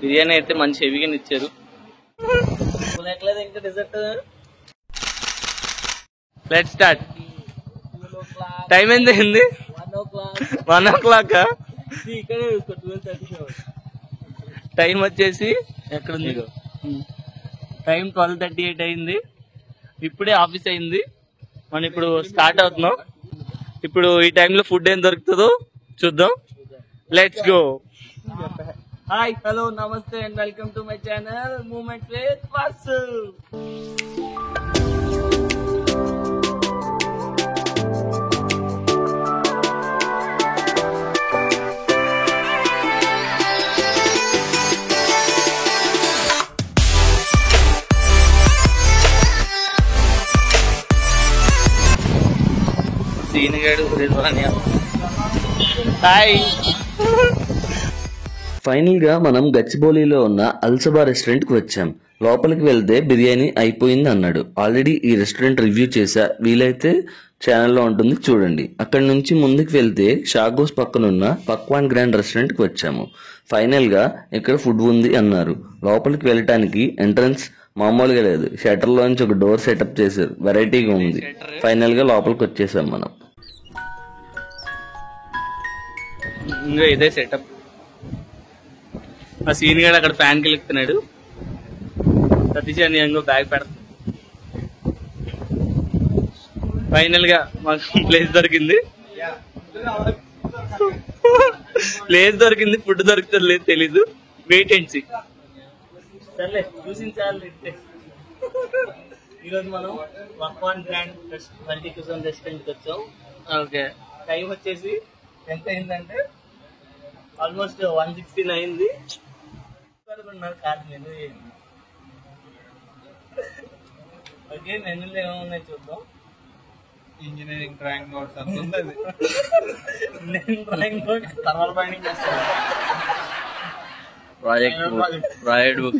బిర్యానీ అయితే మంచి హెవీగా ఇచ్చారు. ఇంకా డెజర్ట్ లెట్ స్టార్ట్. టైం ఎంత అయింది? 1 o'clock. టైం వచ్చేసి ఎక్కడుంది? టైం 12:38 అయింది. ఇప్పుడే ఆఫీస్ అయింది. మనం ఇప్పుడు స్టార్ట్ అవుతున్నాం. ఇప్పుడు ఈ టైంలో ఫుడ్ ఏం దొరుకుతుందో చూద్దాం. Let's go. హాయ్, హలో, నమస్తే and welcome to my channel moments with Vasu. Final గా మనం గచ్చిబౌలిలో ఉన్న అల్సబా రెస్టారెంట్ కి వచ్చాం. లోపలికి వెళ్తే బిర్యానీ అయిపోయింది అన్నాడు. ఆల్రెడీ ఈ రెస్టారెంట్ రివ్యూ చేశా, వీలైతే ఛానల్లో ఉంటుంది చూడండి. అక్కడి నుంచి ముందుకు వెళ్తే షాగోస్ పక్కనున్న పక్వాన్ గ్రాండ్ రెస్టారెంట్ కి వచ్చాము. ఫైనల్ గా ఇక్కడ ఫుడ్ ఉంది అన్నారు. లోపలికి వెళ్ళటానికి ఎంట్రన్స్ మామూలుగా లేదు, షటర్ లోంచి ఒక డోర్ సెటప్ చేశారు, వెరైటీగా ఉంది. ఫైనల్ గా లోపలికి వచ్చేసాం మనం. ఇంకా ఇదే సెటప్. ఆ సీన్ గడు అక్కడ ఫ్యాన్ కి ఎక్కుతున్నాడు. సతీష్ అని ఇంకో బ్యాగ్ పెడతాం. ఫైనల్ గా మాకు ప్లేస్ దొరికింది. ఫుడ్ దొరుకుతుంది లేదు తెలీదు. Wait and see. సర్లే చూసించాలి. ఈరోజు మనం Pakwan grand multi cuisine restaurant కి వచ్చాం. ఓకే, టైం వచ్చేసి ఎంత అయిందంటే ఆల్మోస్ట్ 1:16 అయింది. ఓకే, మెనూలో ఏమున్నాయి చూద్దాం. Engineering drawing notes drawing notes తర్వాత బైండింగ్ చేస్తాను. Project book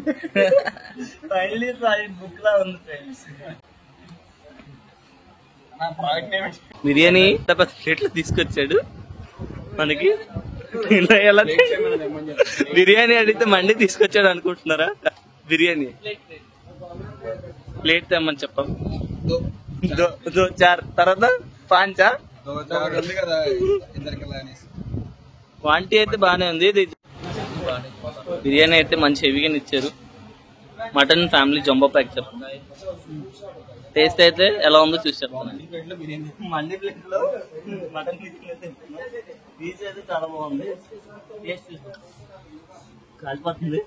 finally project book లా ఉంది ఫ్రెండ్స్. బిర్యానీ ప్లేట్లు తీసుకొచ్చాడు మనకి. బిర్యానీ అడిగితే మండి తీసుకొచ్చాడు అనుకుంటున్నారా? బిర్యానీ ప్లేట్ తెమ్మని చెప్పాం. తర్వాత పాంచా క్వాంటిటీ అయితే బాగానే ఉంది. బిర్యానీ అయితే మంచి హెవీగా ఇచ్చారు. మటన్ ఫ్యామిలీ జంబో ప్యాక్ చెప్తాను. టేస్ట్ అయితే ఎలా ఉందో చూసి చెప్తాను. మండి ప్లేట్ లో మటన్ పీస్ అయితే చాలా బాగుంది. టేస్ట్ కాలిపోతుంది.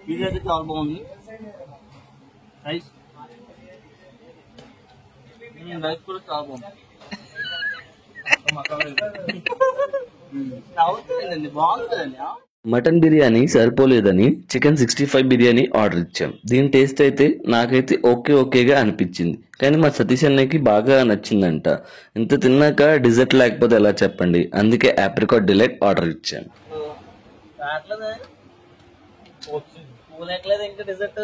పీస్ అయితే చాలా బాగుంది. రైస్ కూడా చాలా బాగుంది. బాగుంటుందండి. మటన్ బిర్యానీ సరిపోలేదని చికెన్ 65 బిర్యానీ ఆర్డర్ ఇచ్చాం. దీని టేస్ట్ అయితే నాకైతే ఓకేగా అనిపించింది, కానీ మా సతీష్ అన్నయ్యకి బాగా నచ్చిందంట. ఇంత తిన్నాక డిజర్ట్ లేకపోతే ఎలా చెప్పండి, అందుకే ఆప్రికాట్ డిలైట్ ఆర్డర్ ఇచ్చాం. ఇంకా dessert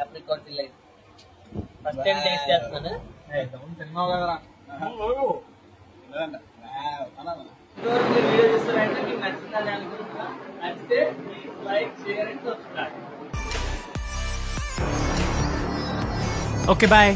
apricot delight first time taste చేస్తున్నాను. వీడియో చూస్తారంటే మీకు నచ్చిందని అనుకుంటున్నా. నచ్చితే please like, share and subscribe. Okay, bye.